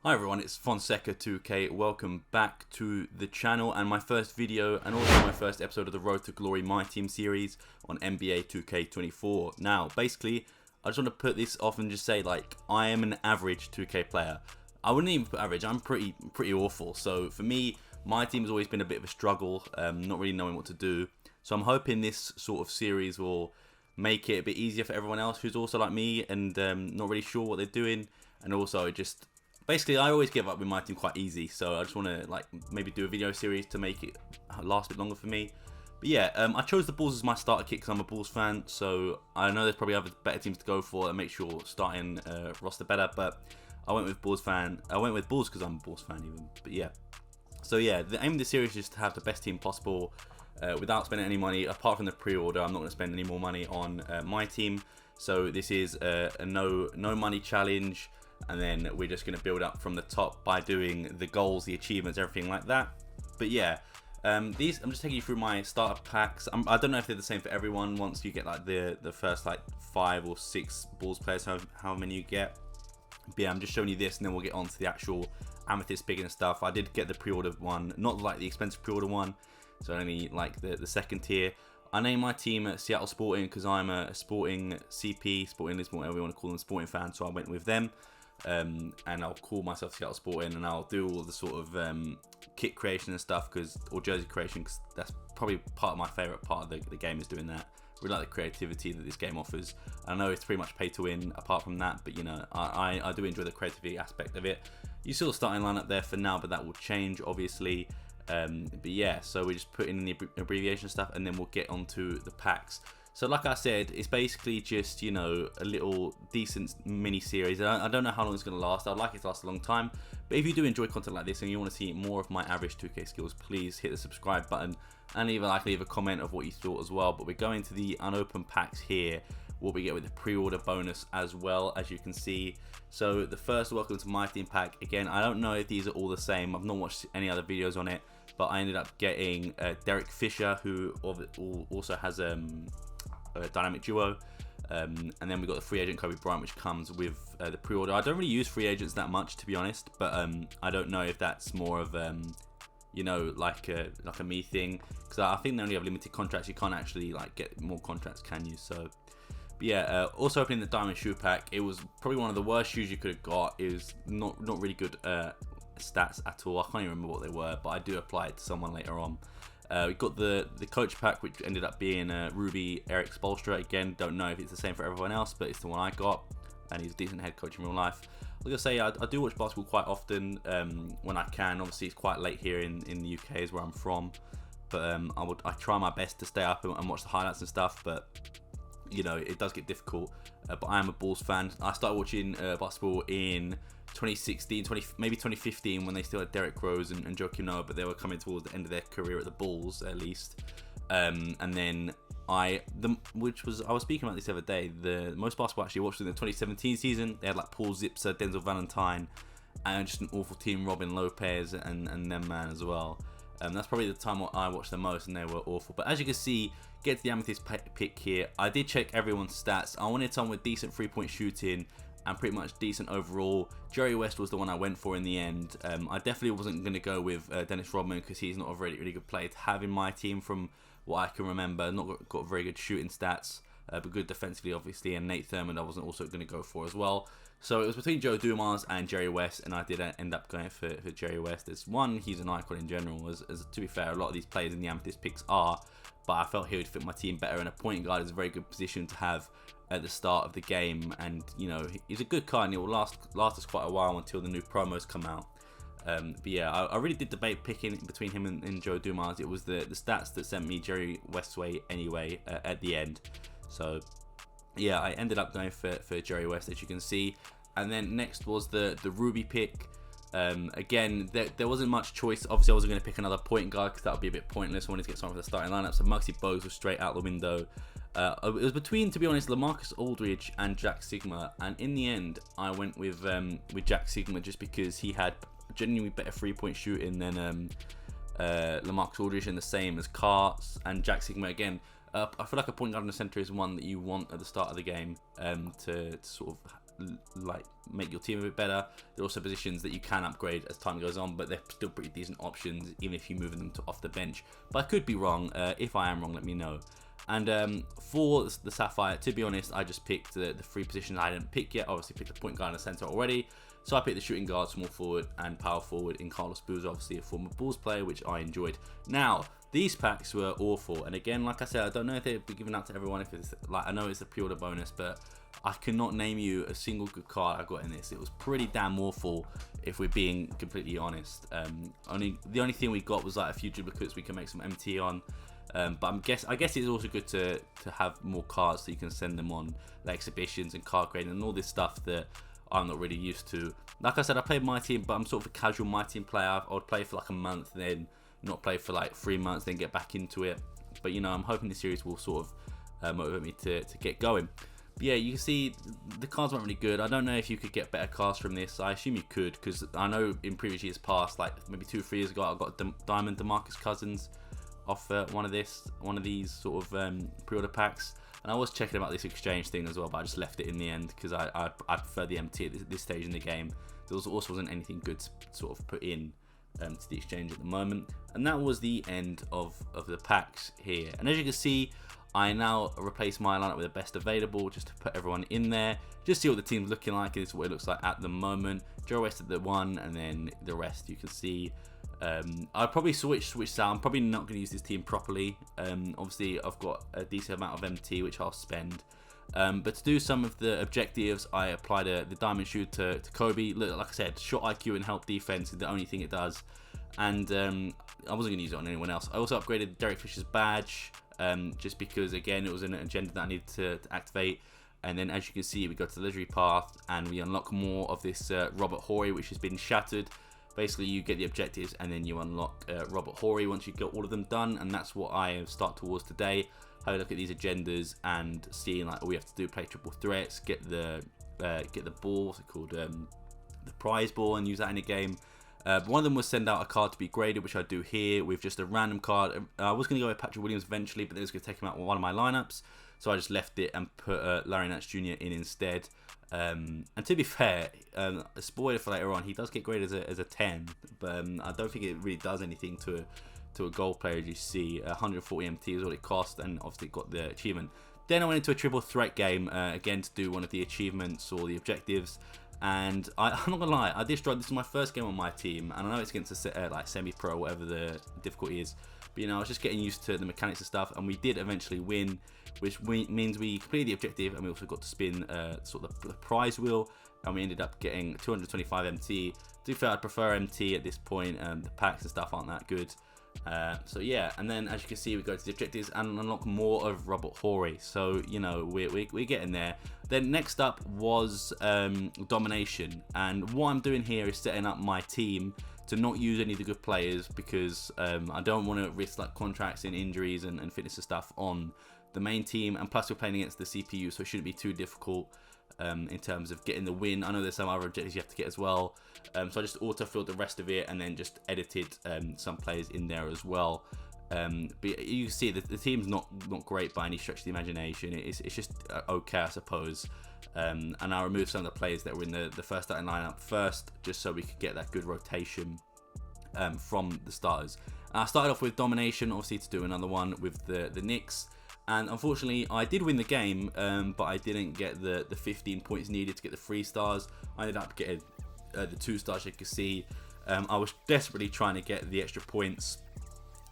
Hi everyone, it's Fonseca2K. Welcome back to the channel and my first video and also my first episode of the Road to Glory MyTeam series on NBA2K24. Now, basically, I just want to put this off and just say, like, I am an average 2K player. I wouldn't even put average, I'm pretty awful. So for me, my team has always been a bit of a struggle, not really knowing what to do. So I'm hoping this sort of series will make it a bit easier for everyone else who's also like me and not really sure what they're doing. And also just basically, I always give up with my team quite easy, so I just want to like maybe do a video series to make it last a bit longer for me. But yeah, I chose the Bulls as my starter kit because I'm a Bulls fan, so I know there's probably other better teams to go for and make sure starting roster better. But I went with Bulls because I'm a Bulls fan even. But yeah, so yeah, the aim of the series is just to have the best team possible without spending any money. Apart from the pre-order, I'm not going to spend any more money on my team. So this is a no money challenge. And then we're just going to build up from the top by doing the goals, the achievements, everything like that. But yeah, I'm just taking you through my starter packs. I don't know if they're the same for everyone once you get like the first like 5 or 6 Bulls players, how many you get. But yeah, I'm just showing you this and then we'll get on to the actual amethyst picking and stuff. I did get the pre-order one, not like the expensive pre-order one, so only like the second tier. I named my team Seattle Sporting because I'm a Sporting CP, Sporting Lisbon, whatever you want to call them, Sporting fan, so I went with them. And I'll call myself Seattle Sporting, and I'll do all the sort of kit creation and stuff, or jersey creation, because that's probably part of my favourite part of the game, is doing that. Really like the creativity that this game offers. I know it's pretty much pay to win apart from that, but you know, I do enjoy the creativity aspect of it. You still starting lineup there for now, but that will change obviously. But yeah, so we just put in the abbreviation stuff and then we'll get onto the packs. So like I said, it's basically just, you know, a little decent mini series. I don't know how long it's going to last. I'd like it to last a long time. But if you do enjoy content like this and you want to see more of my average 2K skills, please hit the subscribe button and leave a comment of what you thought as well. But we're going to the unopened packs here, what we get with the pre-order bonus as well, as you can see. So the first welcome to my team pack. Again, I don't know if these are all the same. I've not watched any other videos on it, but I ended up getting Derek Fisher, who also has a dynamic duo, and then we got the free agent Kobe Bryant, which comes with the pre-order. I don't really use free agents that much, to be honest, but I don't know if that's more of you know, like a me thing, because I think they only have limited contracts. You can't actually like get more contracts, can you? So but yeah, also opening the diamond shoe pack, it was probably one of the worst shoes you could have got. It was not really good stats at all. I can't even remember what they were, but I do apply it to someone later on. We got the coach pack, which ended up being Ruby Eric Spoelstra. Again, don't know if it's the same for everyone else, but it's the one I got, and he's a decent head coach in real life. Like I say, I do watch basketball quite often when I can. Obviously, it's quite late here in the UK, is where I'm from, but I try my best to stay up and watch the highlights and stuff, but you know, it does get difficult. But I am a Bulls fan. I started watching basketball in 2016, maybe 2015, when they still had Derrick Rose and Joakim Noah, but they were coming towards the end of their career at the Bulls, at least. And then I was speaking about this the other day. The most basketball I actually watched in the 2017 season. They had like Paul Zipser, Denzel Valentine, and just an awful team, Robin Lopez and them man as well. That's probably the time I watched the most, and they were awful. But as you can see, get to the amethyst pick here. I did check everyone's stats. I wanted someone with decent 3-point shooting and pretty much decent overall. Jerry West was the one I went for in the end. I definitely wasn't going to go with Dennis Rodman because he's not a really good player to have in my team from what I can remember. Not got very good shooting stats, but good defensively obviously. And Nate Thurmond I wasn't also going to go for as well. So it was between Joe Dumars and Jerry West, and I did end up going for Jerry West. As one, he's an icon in general, as to be fair, a lot of these players in the amethyst picks are, but I felt he would fit my team better, and a point guard is a very good position to have at the start of the game, and you know, he's a good card and it will last us quite a while until the new promos come out. But yeah, I really did debate picking between him and Joe Dumars. It was the stats that sent me Jerry West's way anyway at the end. So yeah, I ended up going for Jerry West, as you can see. And then next was the Ruby pick. Again, there wasn't much choice. Obviously, I wasn't going to pick another point guard because that would be a bit pointless. I wanted to get someone for the starting lineup. So Muggsy Bogues was straight out the window. It was between, to be honest, LaMarcus Aldridge and Jack Sigma. And in the end, I went with Jack Sigma just because he had genuinely better 3-point shooting than LaMarcus Aldridge, and the same as Carr and Jack Sigma. Again, I feel like a point guard in the center is one that you want at the start of the game to sort of like make your team a bit better. There are also positions that you can upgrade as time goes on, but they're still pretty decent options even if you move them to off the bench. But I could be wrong. If I am wrong, let me know. And for the Sapphire, to be honest, I just picked the 3 positions I didn't pick yet. Obviously picked the point guard and the center already. So I picked the shooting guard, small forward, and power forward in Carlos Boozer, obviously a former Bulls player, which I enjoyed. Now, these packs were awful. And again, like I said, I don't know if they'd be given out to everyone. If it's like, I know it's a pre-order bonus, but I cannot name you a single good card I got in this. It was pretty damn awful, if we're being completely honest. The only thing we got was like a few duplicates we can make some MT on. But I guess it's also good to have more cards so you can send them on like exhibitions and card grading and all this stuff that I'm not really used to. Like I said, I played MyTeam, but I'm sort of a casual MyTeam player. I would play for like a month, then not play for like 3 months, then get back into it. But you know, I'm hoping the series will sort of motivate me to get going. But yeah, you can see the cards weren't really good. I don't know if you could get better cards from this. I assume you could, because I know in previous years past, like maybe 2 or 3 years ago, I got Diamond DeMarcus Cousins off one of these sort of pre-order packs. And I was checking about this exchange thing as well, but I just left it in the end because I prefer the MT at this stage in the game. There also wasn't anything good to sort of put in to the exchange at the moment. And that was the end of the packs here. And as you can see, I now replace my lineup with the best available just to put everyone in there. Just see what the team's looking like. This is what it looks like at the moment. Joe West at the 1, and then the rest you can see. I'll probably switch out. I'm probably not going to use this team properly. Obviously, I've got a decent amount of MT which I'll spend. But to do some of the objectives, I applied the diamond shoe to Kobe. Look, like I said, shot IQ and help defense is the only thing it does. And I wasn't going to use it on anyone else. I also upgraded Derek Fisher's badge, just because, again, it was an agenda that I needed to activate. And then, as you can see, we go to the legendary path and we unlock more of this Robert Horry, which has been shattered. Basically, you get the objectives and then you unlock Robert Horry once you get all of them done, and that's what I have started towards today. Have a look at these agendas and seeing like all we have to do: play triple threats, get the ball, what's it called, the prize ball, and use that in a game. One of them was send out a card to be graded, which I do here with just a random card. I was going to go with Patrick Williams eventually, but then it was going to take him out with one of my lineups, so I just left it and put Larry Nance Jr. in instead. And to be fair, a spoiler for later on, he does get graded as a 10, but I don't think it really does anything to a goal player. As you see, 140 MT is what it cost, and obviously got the achievement. Then I went into a triple threat game again to do one of the achievements or the objectives. And I'm not gonna lie, I destroyed. This is my first game on MyTeam, and I know it's against a like semi-pro, whatever the difficulty is. But you know, I was just getting used to the mechanics and stuff, and we did eventually win, which means we completed the objective, and we also got to spin sort of the prize wheel, and we ended up getting 225 MT. To be fair, I prefer MT at this point. The packs and stuff aren't that good. So yeah, and then as you can see, we go to the objectives and unlock more of Robert Horry. So you know, we're getting there. Then next up was domination, and what I'm doing here is setting up my team to not use any of the good players, because I don't want to risk like contracts and injuries and fitness and stuff on the main team, and plus we're playing against the CPU, so it shouldn't be too difficult in terms of getting the win. I know there's some other objectives you have to get as well, so I just auto-filled the rest of it and then just edited some players in there as well. But you can see that the team's not great by any stretch of the imagination. It's just okay, I suppose. And I removed some of the players that were in the first starting lineup first, just so we could get that good rotation from the starters. And I started off with domination, obviously, to do another one with the Knicks. And unfortunately, I did win the game, but I didn't get the 15 points needed to get the 3 stars. I ended up getting the 2 stars, you can see. I was desperately trying to get the extra points,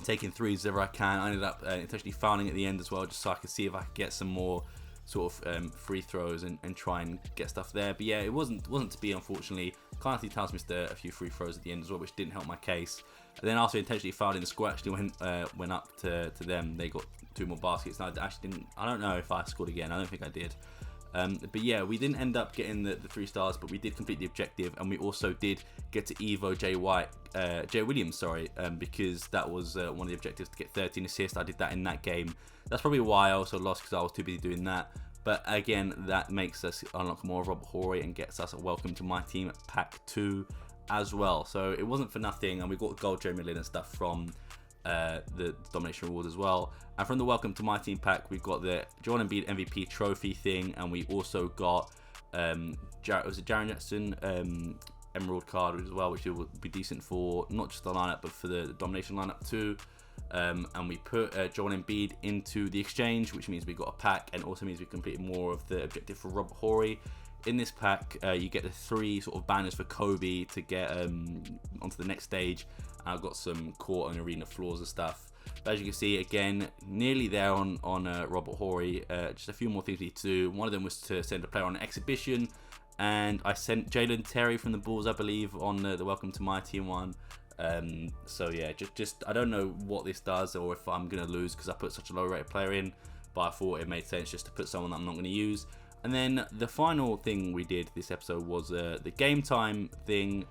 taking threes wherever I can. I ended up intentionally fouling at the end as well, just so I could see if I could get some more sort of free throws and try and get stuff there. But yeah, it wasn't to be, unfortunately. Carney Towns missed a few free throws at the end as well, which didn't help my case. And then after intentionally fouled in, the score actually went up to them. They got 2 more baskets. And I actually didn't. I don't know if I scored again. I don't think I did. But yeah, we didn't end up getting the 3 stars, but we did complete the objective, and we also did get to Evo J Williams, because that was one of the objectives, to get 13 assists. I did that in that game. That's probably why I also lost, because I was too busy doing that. But again, that makes us unlock more of Robert Horry and gets us a welcome to my team pack 2 as well. So it wasn't for nothing, and we got gold Jeremy Lin and stuff from the domination rewards as well. And from the welcome to my team pack, we've got the Joel Embiid MVP trophy thing, and we also got It was a Jaren Jackson Emerald card as well, which would be decent for not just the lineup but for the domination lineup too. And we put Joel Embiid into the exchange, which means we got a pack, and also means we completed more of the objective for Robert Horry. In this pack, you get the 3 sort of banners for Kobe to get onto the next stage. And I've got some court and arena floors and stuff. But as you can see, again, nearly there on Robert Horry. Just a few more things we need to do. One of them was to send a player on an exhibition, and I sent Jalen Terry from the Bulls, I believe, on the Welcome to My Team one. So yeah, just I don't know what this does or if I'm gonna lose because I put such a low rated player in, but I thought it made sense just to put someone that I'm not gonna use. And then the final thing we did this episode was the game time thing.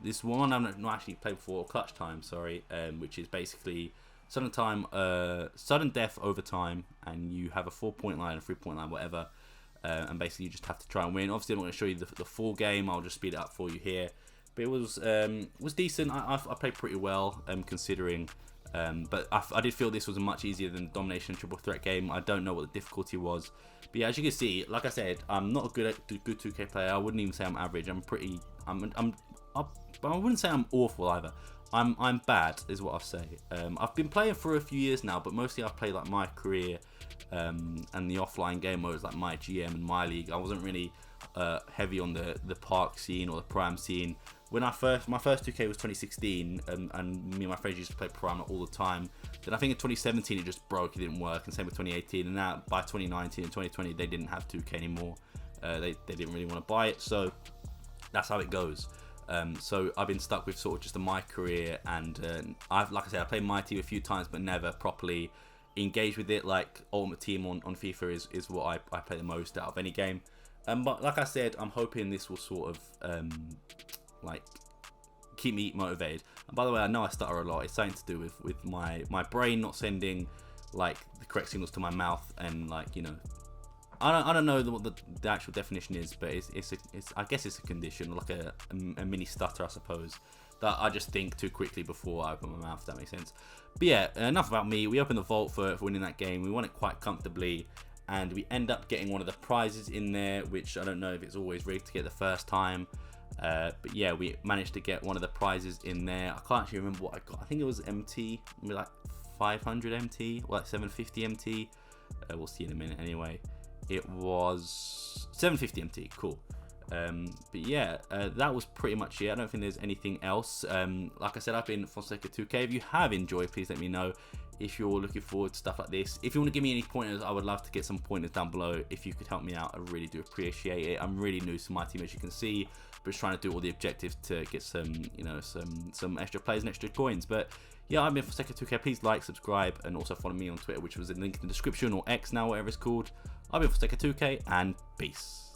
This one I've not actually played before, clutch time, sorry, which is basically sudden death overtime, and you have a 4-point line, a 3-point line, whatever, and basically you just have to try and win. Obviously I'm not going to show you the full game, I'll just speed it up for you here. But it was decent. I played pretty well considering. But I did feel this was much easier than the domination triple threat game. I don't know what the difficulty was, but yeah, as you can see, like I said, I'm not a good 2K player. I wouldn't even say I'm average. I wouldn't say I'm awful either. I'm bad is what I'll say. I've been playing for a few years now, but mostly I've played like my career and the offline game modes like my GM and my league. I wasn't really heavy on the park scene or the prime scene. When my first 2K was 2016, and me and my friends used to play Prime all the time. Then I think in 2017 it just broke, it didn't work, and same with 2018. And now by 2019 and 2020 they didn't have 2K anymore. They didn't really want to buy it, so that's how it goes. So I've been stuck with sort of just my career, and like I said, I played MyTeam a few times, but never properly engaged with it. Like Ultimate Team on FIFA is what I play the most out of any game. But like I said, I'm hoping this will sort of like keep me motivated. And by the way, I know I stutter a lot. It's something to do with my brain not sending like the correct signals to my mouth, and like, you know, I don't know what the actual definition is, but it's I guess it's a condition, like a mini stutter, I suppose, that I just think too quickly before I open my mouth, if that makes sense. But yeah, enough about me. We opened the vault for winning that game. We won it quite comfortably, and we end up getting one of the prizes in there, which I don't know if it's always rigged to get the first time. But yeah, we managed to get one of the prizes in there. I can't actually remember what I got. I think it was MT, maybe like 500 MT, or like 750 MT. We'll see in a minute anyway. It was 750 MT, cool. But yeah, that was pretty much it. I don't think there's anything else. Like I said, I've been Fonseca2K. If you have enjoyed, please let me know. If you're looking forward to stuff like this, if you want to give me any pointers, I would love to get some pointers down below. If you could help me out, I really do appreciate it. I'm really new to my team, as you can see, but just trying to do all the objectives to get some, you know, some extra plays and extra coins. But yeah, I've been Fonseca2K. Please like, subscribe, and also follow me on Twitter, which was in the link in the description, or X now, whatever it's called. I've been Fonseca2K, and peace.